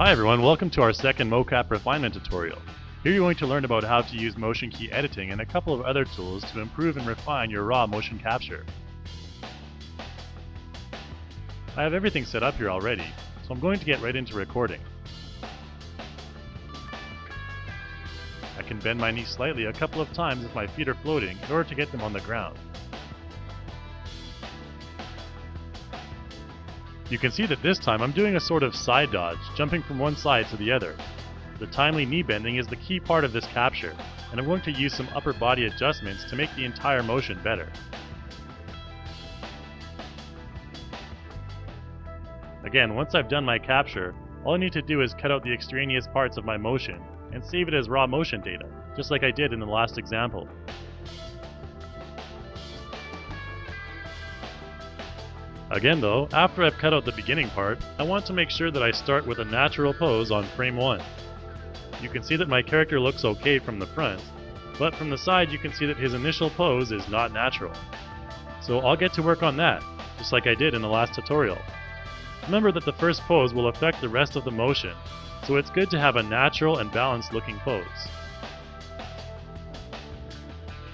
Hi everyone, welcome to our second mocap refinement tutorial. Here you're going to learn about how to use motion key editing and a couple of other tools to improve and refine your raw motion capture. I have everything set up here already, so I'm going to get right into recording. I can bend my knee slightly a couple of times if my feet are floating in order to get them on the ground. You can see that this time I'm doing a sort of side dodge, jumping from one side to the other. The timely knee bending is the key part of this capture, and I'm going to use some upper body adjustments to make the entire motion better. Again, once I've done my capture, all I need to do is cut out the extraneous parts of my motion and save it as raw motion data, just like I did in the last example. Again though, after I've cut out the beginning part, I want to make sure that I start with a natural pose on frame 1. You can see that my character looks okay from the front, but from the side you can see that his initial pose is not natural. So I'll get to work on that, just like I did in the last tutorial. Remember that the first pose will affect the rest of the motion, so it's good to have a natural and balanced looking pose.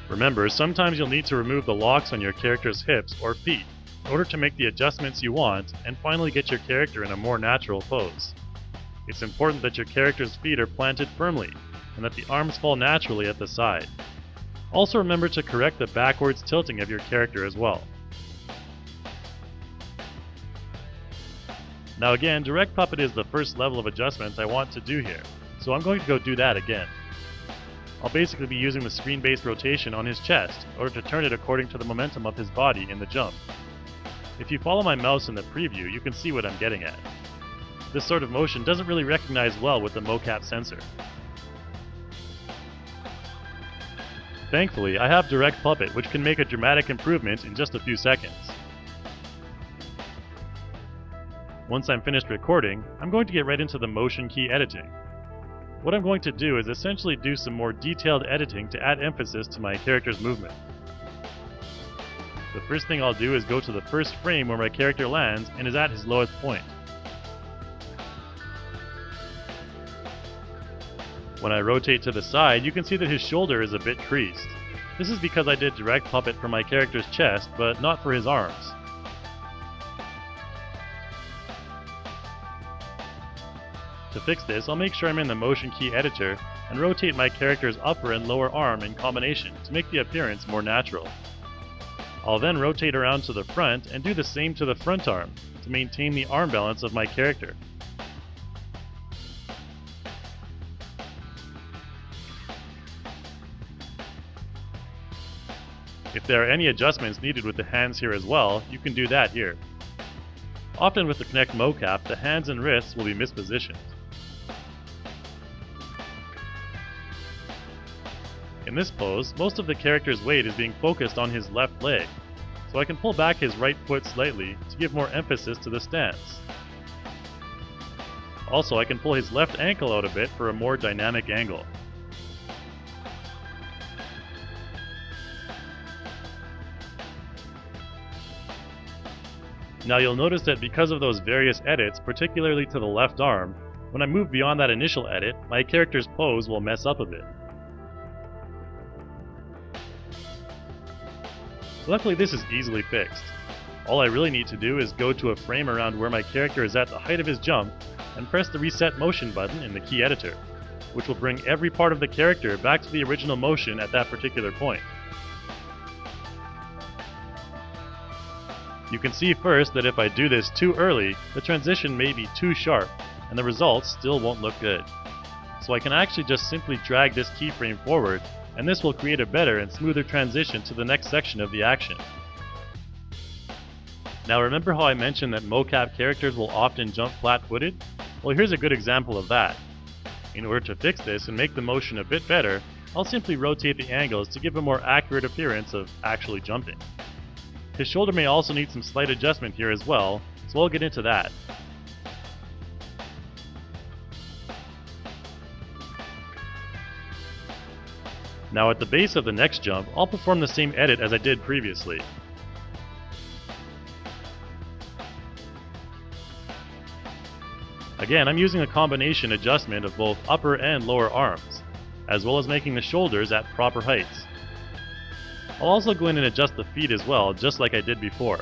Remember, sometimes you'll need to remove the locks on your character's hips or feet in order to make the adjustments you want and finally get your character in a more natural pose. It's important that your character's feet are planted firmly and that the arms fall naturally at the side. Also remember to correct the backwards tilting of your character as well. Now again, Direct Puppet is the first level of adjustment I want to do here, so I'm going to go do that again. I'll basically be using the screen-based rotation on his chest in order to turn it according to the momentum of his body in the jump. If you follow my mouse in the preview, you can see what I'm getting at. This sort of motion doesn't really recognize well with the mocap sensor. Thankfully, I have Direct Puppet, which can make a dramatic improvement in just a few seconds. Once I'm finished recording, I'm going to get right into the motion key editing. What I'm going to do is essentially do some more detailed editing to add emphasis to my character's movement. The first thing I'll do is go to the first frame where my character lands and is at his lowest point. When I rotate to the side, you can see that his shoulder is a bit creased. This is because I did Direct Puppet for my character's chest, but not for his arms. To fix this, I'll make sure I'm in the motion key editor and rotate my character's upper and lower arm in combination to make the appearance more natural. I'll then rotate around to the front and do the same to the front arm to maintain the arm balance of my character. If there are any adjustments needed with the hands here as well, you can do that here. Often with the Kinect mocap, the hands and wrists will be mispositioned. In this pose, most of the character's weight is being focused on his left leg, so I can pull back his right foot slightly to give more emphasis to the stance. Also, I can pull his left ankle out a bit for a more dynamic angle. Now you'll notice that because of those various edits, particularly to the left arm, when I move beyond that initial edit, my character's pose will mess up a bit. Luckily this is easily fixed. All I really need to do is go to a frame around where my character is at the height of his jump and press the reset motion button in the key editor, which will bring every part of the character back to the original motion at that particular point. You can see first that if I do this too early, the transition may be too sharp and the results still won't look good. So I can actually just simply drag this keyframe forward, and this will create a better and smoother transition to the next section of the action. Now remember how I mentioned that mocap characters will often jump flat-footed? Well, here's a good example of that. In order to fix this and make the motion a bit better, I'll simply rotate the angles to give a more accurate appearance of actually jumping. His shoulder may also need some slight adjustment here as well, so I'll get into that. Now at the base of the next jump, I'll perform the same edit as I did previously. Again, I'm using a combination adjustment of both upper and lower arms, as well as making the shoulders at proper heights. I'll also go in and adjust the feet as well, just like I did before.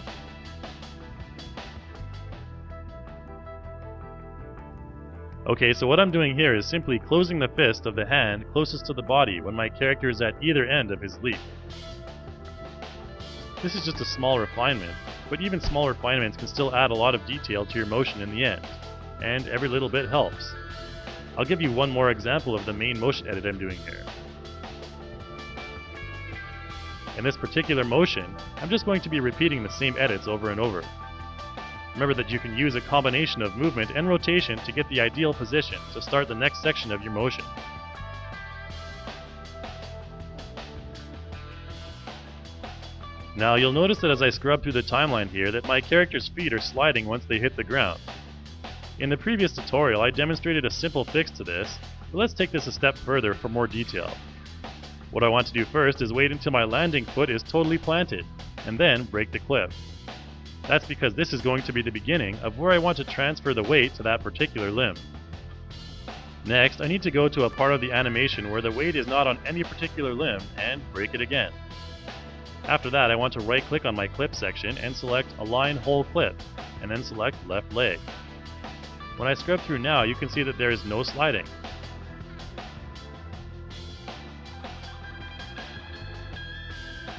Okay, so what I'm doing here is simply closing the fist of the hand closest to the body when my character is at either end of his leap. This is just a small refinement, but even small refinements can still add a lot of detail to your motion in the end, and every little bit helps. I'll give you one more example of the main motion edit I'm doing here. In this particular motion, I'm just going to be repeating the same edits over and over. Remember that you can use a combination of movement and rotation to get the ideal position to start the next section of your motion. Now you'll notice that as I scrub through the timeline here that my character's feet are sliding once they hit the ground. In the previous tutorial I demonstrated a simple fix to this, but let's take this a step further for more detail. What I want to do first is wait until my landing foot is totally planted, and then break the clip. That's because this is going to be the beginning of where I want to transfer the weight to that particular limb. Next, I need to go to a part of the animation where the weight is not on any particular limb and break it again. After that, I want to right-click on my clip section and select Align Whole Clip, and then select Left Leg. When I scrub through now, you can see that there is no sliding.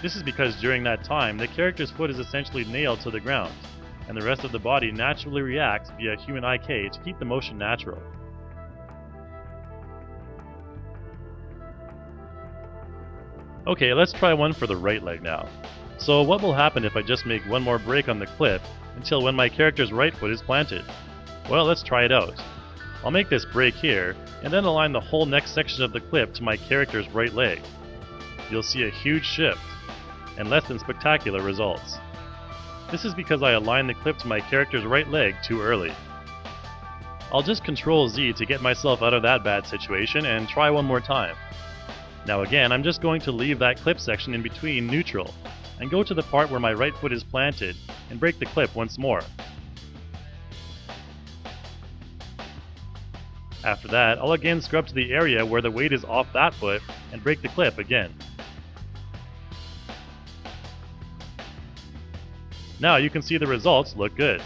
This is because during that time, the character's foot is essentially nailed to the ground, and the rest of the body naturally reacts via human IK to keep the motion natural. Okay, let's try one for the right leg now. So what will happen if I just make one more break on the clip until when my character's right foot is planted? Well, let's try it out. I'll make this break here, and then align the whole next section of the clip to my character's right leg. You'll see a huge shift, and less than spectacular results. This is because I aligned the clip to my character's right leg too early. I'll just Ctrl Z to get myself out of that bad situation and try one more time. Now again, I'm just going to leave that clip section in between neutral, and go to the part where my right foot is planted, and break the clip once more. After that, I'll again scrub to the area where the weight is off that foot, and break the clip again. Now you can see the results look good.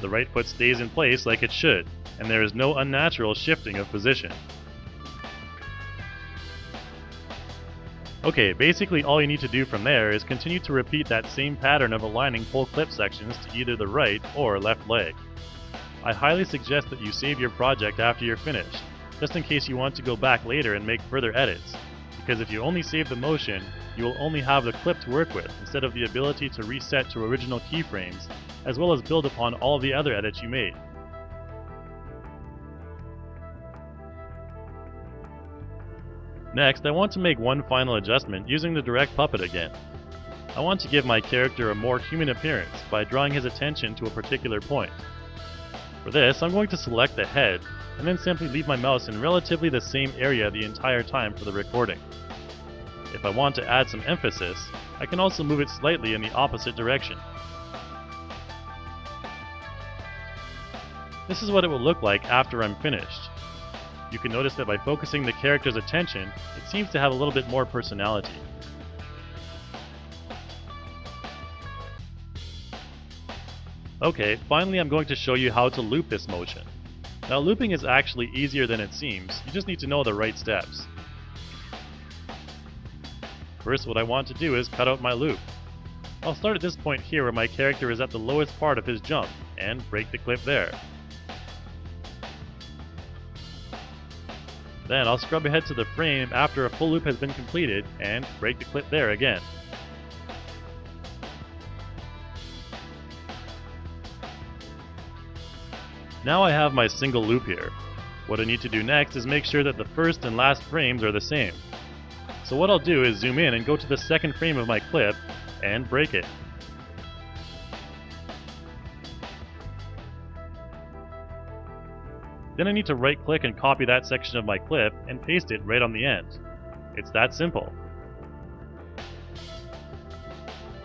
The right foot stays in place like it should, and there is no unnatural shifting of position. Okay, basically all you need to do from there is continue to repeat that same pattern of aligning full clip sections to either the right or left leg. I highly suggest that you save your project after you're finished, just in case you want to go back later and make further edits, because if you only save the motion, you will only have the clip to work with instead of the ability to reset to original keyframes, as well as build upon all the other edits you made. Next, I want to make one final adjustment using the direct puppet again. I want to give my character a more human appearance by drawing his attention to a particular point. For this, I'm going to select the head, and then simply leave my mouse in relatively the same area the entire time for the recording. If I want to add some emphasis, I can also move it slightly in the opposite direction. This is what it will look like after I'm finished. You can notice that by focusing the character's attention, it seems to have a little bit more personality. Okay, finally I'm going to show you how to loop this motion. Now looping is actually easier than it seems, you just need to know the right steps. First, what I want to do is cut out my loop. I'll start at this point here where my character is at the lowest part of his jump, and break the clip there. Then I'll scrub ahead to the frame after a full loop has been completed, and break the clip there again. Now I have my single loop here. What I need to do next is make sure that the first and last frames are the same. So what I'll do is zoom in and go to the second frame of my clip, and break it. Then I need to right-click and copy that section of my clip and paste it right on the end. It's that simple.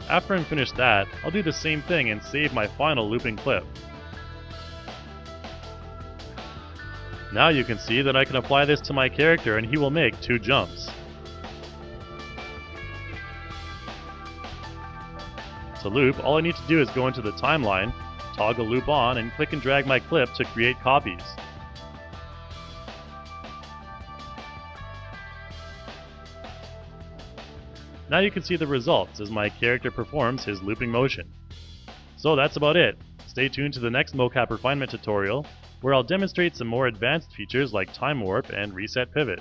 After I'm finished that, I'll do the same thing and save my final looping clip. Now you can see that I can apply this to my character and he will make 2 jumps. To loop, all I need to do is go into the timeline, toggle loop on, and click and drag my clip to create copies. Now you can see the results as my character performs his looping motion. So that's about it. Stay tuned to the next mocap refinement tutorial, where I'll demonstrate some more advanced features like time warp and reset pivot.